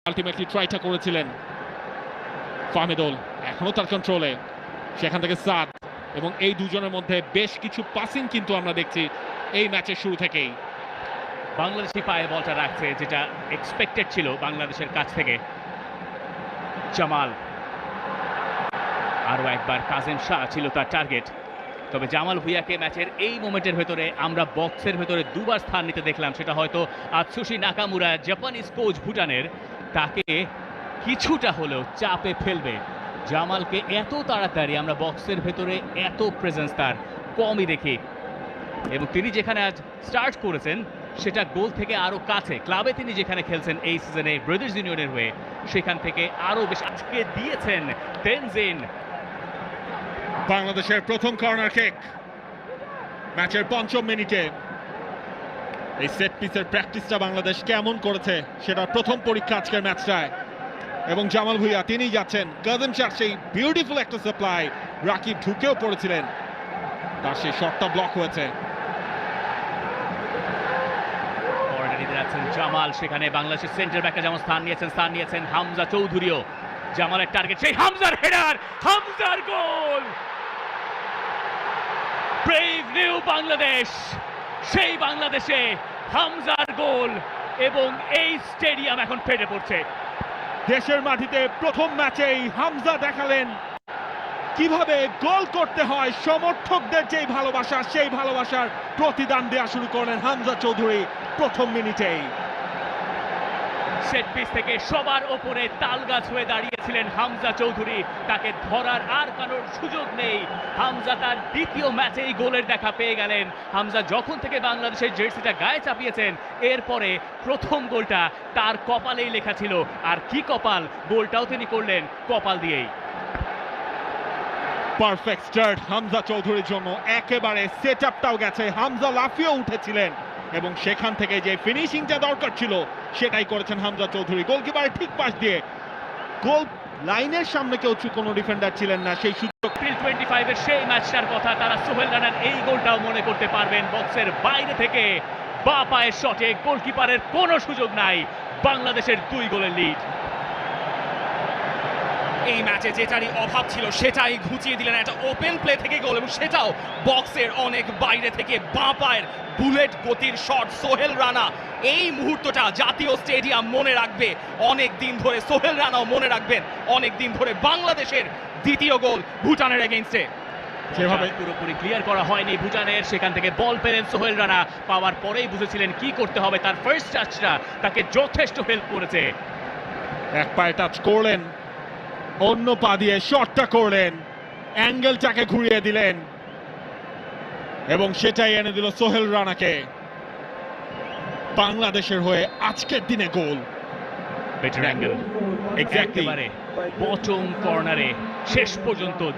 Ultimately ট্রাইটা করেছিলেন ফাহমিদুল, এখনো তার কন্ট্রোলে, সেখান থেকে সাদ, এবং এই দুজনের মধ্যে বেশ কিছু পাসিং কিন্তু আমরা দেখছি এই ম্যাচের শুরু থেকেই। বাংলাদেশি পায়ে বলটা রাখছে, যেটা এক্সপেক্টেড ছিল বাংলাদেশের কাছ থেকে। জামাল, আরও একবার কাজেম শাহ ছিল তার টার্গেট, তবে জামাল ভুঁইয়াকে ম্যাচের এই মোমেন্টের ভেতরে আমরা বক্সের ভেতরে দুবার স্থান নিতে দেখলাম। সেটা হয়তো আতসুশি নাকামুরা, জাপানিজ কোচ ভুটানের, তাকে কিছুটা হলেও চাপে ফেলবে। জামালকে এত তাড়াতাড়ি আমরা বক্সের ভেতরে এত প্রেজেন্স তার কমই দেখি, এবং তিনি যেখানে আজ স্টার্ট করেছেন সেটা গোল থেকে আরো কাছে। ক্লাবে তিনি যেখানে খেলছেন এই সিজনে ব্রাদার্স ইউনিয়নের হয়ে, সেখান থেকে আরো বেশ আজকে দিয়েছেন তেনজিন। বাংলাদেশের প্রথম কর্নার কিক ম্যাচের ৫ম মিনিটে। এই সেট পিসের প্র্যাকটিসটা বাংলাদেশ কেমন করেছে সেটার প্রথম পরীক্ষা আজকের ম্যাচটায়, এবং জামাল ভুঁইয়া তিনিই যাচ্ছেন। কাজেম শাহ সেই বিউটিফুল একটা সাপ্লাই, রাকিব ঢুকেও পড়েছিলেন, তার সেই শটটা ব্লক হয়েছে। জামাল, সেখানে বাংলাদেশের সেন্টার ব্যাকে যেমন স্থান নিয়েছেন হামজা চৌধুরীও। জামালের টার্গেট, সেই হামজার হেডার, হামজার গোল। ব্রেভ নিউ বাংলাদেশ, সেই বাংলাদেশে হামজার গোল, এবং এই স্টেডিয়াম এখন ফেটে পড়ছে। দেশের মাটিতে প্রথম ম্যাচেই হামজা দেখালেন কিভাবে গোল করতে হয়। সমর্থকদের যেই ভালোবাসা, সেই ভালোবাসার প্রতিদান দেওয়া শুরু করলেন হামজা চৌধুরী প্রথম মিনিটেই। সেট পিস থেকে সবার ওপরে তালগাছ হয়ে দাঁড়িয়েছিলেন হামজা চৌধুরী, তাকে ধরার আর কারোর সুযোগ নেই। হামজা তার দ্বিতীয় ম্যাচেই গোলের দেখা পেয়ে গেলেন। হামজা যখন থেকে বাংলাদেশের জার্সিটা গায়ে চাপিয়েছেন, এরপরে প্রথম গোলটা তার কপালেই লেখা ছিল। আর কি কপাল, গোলটাও তিনি করলেন কপাল দিয়েই। পারফেক্ট স্টার্ট হামজা চৌধুরীর জন্য, একেবারে সেট আপটাও গেছে। হামজা লাফিয়ে উঠেছিলেন এবং সেখান থেকে যে ফিনিশিংটা দরকার ছিল সেটাই করেছেন হামজা চৌধুরী। গোলকিপারের ঠিক পাশ দিয়ে, গোল লাইনের সামনে কেউ কোনো ডিফেন্ডার ছিলেন না, সেই সুযোগ। এপ্রিল 25 এর সেই ম্যাচটার কথা তারা সোহেল রানার এই গোলটাও মনে করতে পারবেন। বক্সের বাইরে থেকে বাঁ পায়ের শটে, গোলকিপারের কোনো সুযোগ নাই। বাংলাদেশের 2 গোলের লিড। এই ম্যাচে যেটারই অভাব ছিল সেটাই ঘুচিয়ে দিলেন, একটা ওপেন প্লে থেকে গোল, এবং সেটাও বক্সের অনেক বাইরে থেকে বাঁ পায়ের বুলেট গতির শট সোহেল রানা। এই মুহূর্তটা জাতীয় স্টেডিয়াম মনে রাখবে অনেক দিন ধরে, সোহেল রানাও মনে রাখবেন অনেক দিন ধরে। বাংলাদেশের দ্বিতীয় গোল ভুটানের এগেইনস্টে। যেভাবে পুরোপুরি ক্লিয়ার করা হয়নি ভুটানের, সেখান থেকে বল পেলেন সোহেল রানা। পাওয়ার পরেই বুঝেছিলেন কি করতে হবে। তার ফার্স্ট টাচটা তাকে যথেষ্ট হেল্প করেছে। এক পায়ে টাচ করলেন, অন্য পা দিয়ে শটটা করলেন, অ্যাঙ্গেলটাকে ঘুরিয়ে দিলেন, এবং সেটাই এনে দিল সোহেল রানাকে বাংলাদেশের হয়ে আজকের দিনে গোল। বেটার অ্যাঙ্গেল, একেবারে বটম কর্নারে শেষ পর্যন্ত